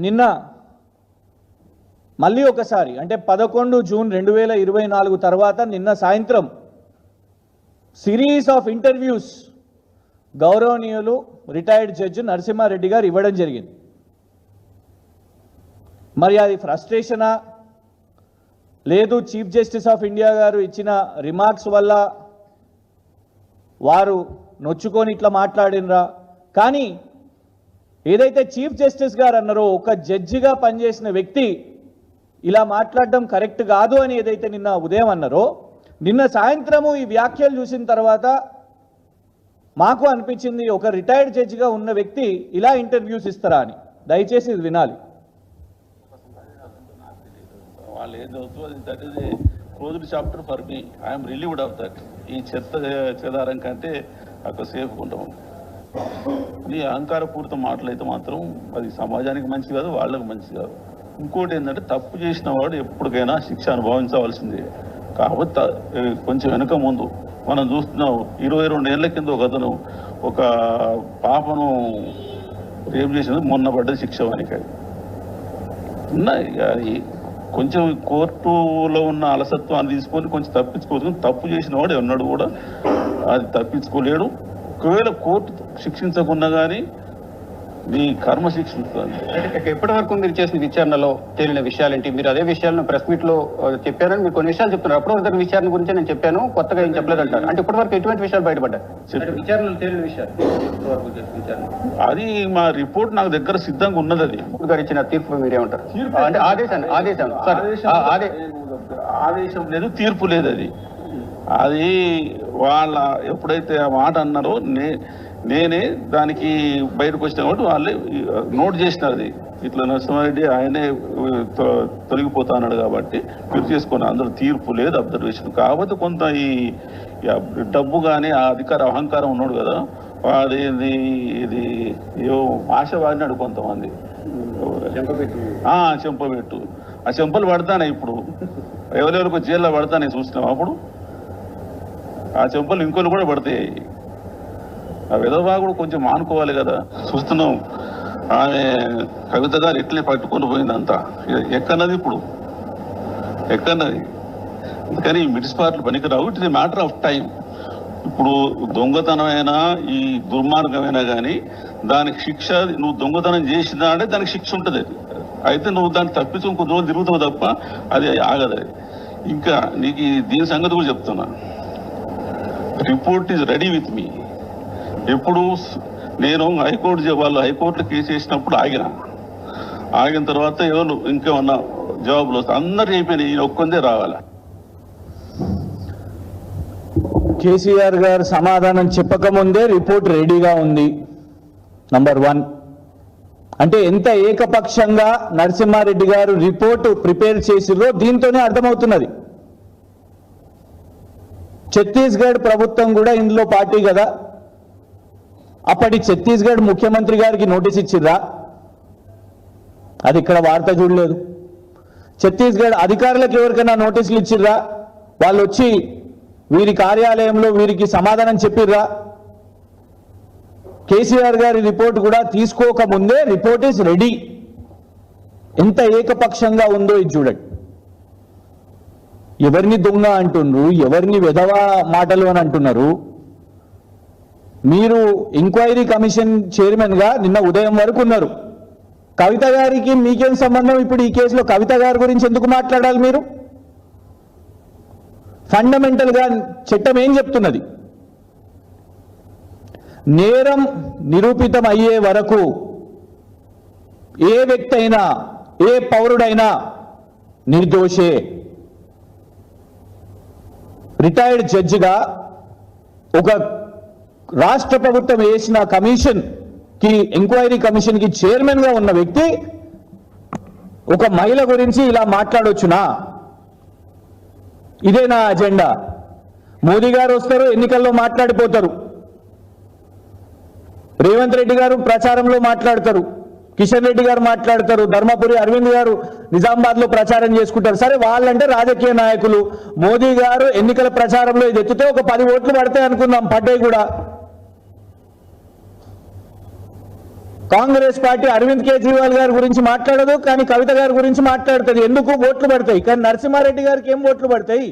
నిన్న మళ్ళీ ఒకసారి అంటే 11 జూన్ 2024 తర్వాత నిన్న సాయంత్రం సిరీస్ ఆఫ్ ఇంటర్వ్యూస్ గౌరవనీయులు రిటైర్డ్ జడ్జి నరసింహారెడ్డి గారు ఇవ్వడం జరిగింది. మరి అది ఫ్రస్ట్రేషనా లేదు చీఫ్ జస్టిస్ ఆఫ్ ఇండియా గారు ఇచ్చిన రిమార్క్స్ వల్ల వారు నొచ్చుకొని ఇట్లా మాట్లాడినరా? కానీ ఏదైతే చీఫ్ జస్టిస్ గారు అన్నారో ఒక జడ్జిగా పనిచేసిన వ్యక్తి ఇలా మాట్లాడడం కరెక్ట్ కాదు అని ఏదైతే నిన్న ఉదయం అన్నారో, నిన్న సాయంత్రము ఈ వ్యాఖ్యలు చూసిన తర్వాత మాకు అనిపించింది ఒక రిటైర్డ్ జడ్జిగా ఉన్న వ్యక్తి ఇలా ఇంటర్వ్యూస్ ఇస్తారా అని. దయచేసి ఇది వినాలి. వాళ్ళు ఏదో that is a closed chapter for me. I'm relieved of that. ఈ చెత్త చెదారం కంటే అక్కడ సేఫ్గా ఉంటాము. నీ అహంకారపూరిత మాటలు అయితే మాత్రం అది సమాజానికి మంచి కాదు, వాళ్ళకు మంచి కాదు. ఇంకోటి ఏంటంటే తప్పు చేసిన వాడు ఎప్పటికైనా శిక్ష అనుభవించవలసిందే. కాబట్టి కొంచెం వెనక ముందు మనం చూస్తున్నాం 22 ఏళ్ల కింద ఒక అతను ఒక పాపను రేపు చేసినందుకు మొన్న పడ్డది శిక్ష వానికి. అది కొంచెం కోర్టులో ఉన్న అలసత్వాన్ని తీసుకొని కొంచెం తప్పించుకోవచ్చు. తప్పు చేసిన వాడు ఎన్నడూ కూడా అది తప్పించుకోలేడు. ఒకవేళ కోర్టు శిక్షించకుండా కానీ మీ కర్మ శిక్షిస్తుంది. ఎప్పటి వరకు మీరు చేసిన విచారణలో తేలిన విషయాలేంటి? మీరు అదే విషయాలను ప్రెస్ మీట్ లో చెప్పారని మీరు కొన్ని విషయాలు చెప్తున్నారు. అప్పుడు విచారణ గురించి నేను చెప్పాను, కొత్తగా ఏం చెప్పలేదంటారు. అంటే ఇప్పటి వరకు ఎటువంటి విషయాలు బయటపడ్డాయి? విచారణలో తేలిన విషయాలు అది మా రిపోర్ట్ నాకు దగ్గర సిద్ధంగా ఉన్నది. అది గారు ఇచ్చిన తీర్పు మీరేమంటారు? అంటే ఆదేశం లేదు, తీర్పు లేదు. అది వాళ్ళ ఎప్పుడైతే ఆ మాట అన్నారో నేనే దానికి బయటకు వచ్చిన కాబట్టి వాళ్ళే నోట్ చేసినారు. అది ఇట్లా నరసింహారెడ్డి ఆయనే తొలగిపోతా అన్నాడు కాబట్టి మీరు చేసుకుని అందులో తీర్పు లేదు, అబ్జర్వేషన్. కాబట్టి కొంత ఈ డబ్బు కానీ ఆ అహంకారం ఉన్నాడు కదా, వాడి ఇది ఏవో ఆశవాడినాడు కొంతమంది. చెంపబెట్టు ఆ చెంపలు పడతానే ఇప్పుడు ఎవరెవరికి జైల్లో పడతానే చూసినాం. అప్పుడు ఆ చెంపలు ఇంకోళ్ళు కూడా పడతాయి. ఆ విధవా కూడా కొంచెం మానుకోవాలి కదా. చూస్తున్నాం ఆమె కవిత గారు ఎట్లే పట్టుకొని పోయిందంతా. ఎక్కన్నది ఇప్పుడు ఎక్కన్నది. అందుకని మిడిసిపాట్లు పనికిరావు. It is matter of time. ఇప్పుడు దొంగతనమైనా ఈ దుర్మార్గమైనా కానీ దానికి శిక్ష, నువ్వు దొంగతనం చేసినా అంటే దానికి శిక్ష ఉంటుంది. అయితే నువ్వు దాన్ని తప్పించుకుని కొద్ది రోజులు తిరుగుతావు తప్ప అది ఆగదు. ఇంకా నీకు దీని సంగతి కూడా చెప్తున్నా. Report is ready with me. ఎప్పుడు నేను వాళ్ళు హైకోర్టులో కేసు వేసినప్పుడు ఆగిన తర్వాత ఎవరు ఇంకేమన్నా జవాబులు వస్తాయి. అందరు అయిపోయినాయి, ఈయన ఒక్కొందే రావాలి. కేసీఆర్ గారు సమాధానం చెప్పకముందే రిపోర్ట్ రెడీగా ఉంది. నంబర్ 1 అంటే ఎంత ఏకపక్షంగా నరసింహారెడ్డి గారు రిపోర్టు ప్రిపేర్ చేసిరో దీంతోనే అర్థమవుతున్నది. ఛత్తీస్గఢ్ ప్రభుత్వం కూడా ఇందులో పార్టీ కదా. అప్పటి ఛత్తీస్గఢ్ ముఖ్యమంత్రి గారికి నోటీస్ ఇచ్చిర్రా? అది ఇక్కడ వార్త చూడలేదు. ఛత్తీస్గఢ్ అధికారులకు ఎవరికైనా నోటీసులు ఇచ్చిర్రా? వాళ్ళు వచ్చి వీరి కార్యాలయంలో వీరికి సమాధానం చెప్పిర్రా? కేసీఆర్ గారి రిపోర్ట్ కూడా తీసుకోకముందే రిపోర్ట్ ఈస్ రెడీ. ఎంత ఏకపక్షంగా ఉందో ఇది చూడండి. ఎవరిని దొంగ అంటున్నారు, ఎవరిని వెధవా మాటలు అని అంటున్నారు. మీరు ఎంక్వైరీ కమిషన్ చైర్మన్ గా నిన్న ఉదయం వరకు ఉన్నారు. కవిత గారికి మీకేం సంబంధం? ఇప్పుడు ఈ కేసులో కవిత గారి గురించి ఎందుకు మాట్లాడాలి మీరు? ఫండమెంటల్ గా చట్టం ఏం చెప్తున్నది? నేరం నిరూపితం అయ్యే వరకు ఏ వ్యక్తి అయినా, ఏ పౌరుడైనా నిర్దోషే. రిటైర్డ్ జడ్జిగా ఒక రాష్ట్ర ప్రభుత్వం వేసిన కమిషన్ కి, ఎంక్వైరీ కమిషన్ కి చైర్మన్ గా ఉన్న వ్యక్తి ఒక మహిళ గురించి ఇలా మాట్లాడొచ్చునా? ఇదే నా అజెండా. మోదీ గారు వస్తారు, ఎన్నికల్లో మాట్లాడిపోతారు. రేవంత్ రెడ్డి గారు ప్రచారంలో మాట్లాడతారు, కిషన్ రెడ్డి గారు మాట్లాడతారు, ధర్మపురి అరవింద్ గారు నిజామాబాద్ లో ప్రచారం చేసుకుంటారు. సరే, వాళ్ళంటే రాజకీయ నాయకులు. మోదీ గారు ఎన్నికల ప్రచారంలో ఇది ఎత్తితే ఒక 10 ఓట్లు పడతాయి అనుకుందాం, పడ్డాయి కూడా. కాంగ్రెస్ పార్టీ అరవింద్ కేజ్రీవాల్ గారి గురించి మాట్లాడదు, కానీ కవిత గారి గురించి మాట్లాడుతుంది. ఎందుకు? ఓట్లు పడతాయి. కానీ నరసింహారెడ్డి గారికి ఏం ఓట్లు పడతాయి?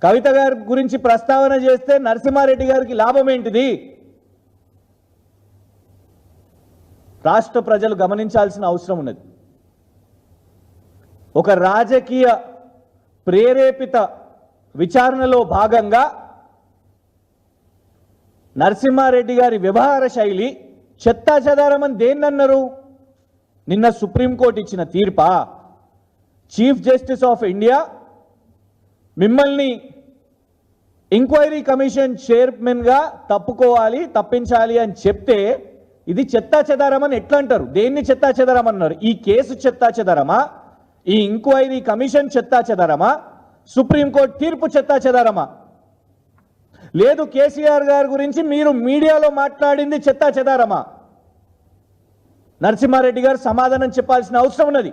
కవిత గారి గురించి ప్రస్తావన చేస్తే నరసింహారెడ్డి గారికి లాభం ఏంటిది? రాష్ట్ర ప్రజలు గమనించాల్సిన అవసరం ఉన్నది. ఒక రాజకీయ ప్రేరేపిత విచారణలో భాగంగా నరసింహారెడ్డి గారి వ్యవహార శైలి చెత్తాచెదారమని దేన్నన్నారు? నిన్న సుప్రీంకోర్టు ఇచ్చిన తీర్పా? చీఫ్ జస్టిస్ ఆఫ్ ఇండియా మిమ్మల్ని ఎంక్వైరీ కమిషన్ చైర్మన్గా తప్పించాలి అని చెప్తే ఇది చెత్తాచెదారమని ఎట్లా అంటారు? దేన్ని చెత్తాచెదారమన్నారు? ఈ కేసు చెత్తాచెదారమా? ఈ ఎంక్వైరీ కమిషన్ చెత్తాచెదారమా? సుప్రీంకోర్టు తీర్పు చెత్తాచెదారమా? లేదు, కేసీఆర్ గారి గురించి మీరు మీడియాలో మాట్లాడింది చెత్తాచెదారమా? నరసింహారెడ్డి గారు సమాధానం చెప్పాల్సిన అవసరం ఉన్నది.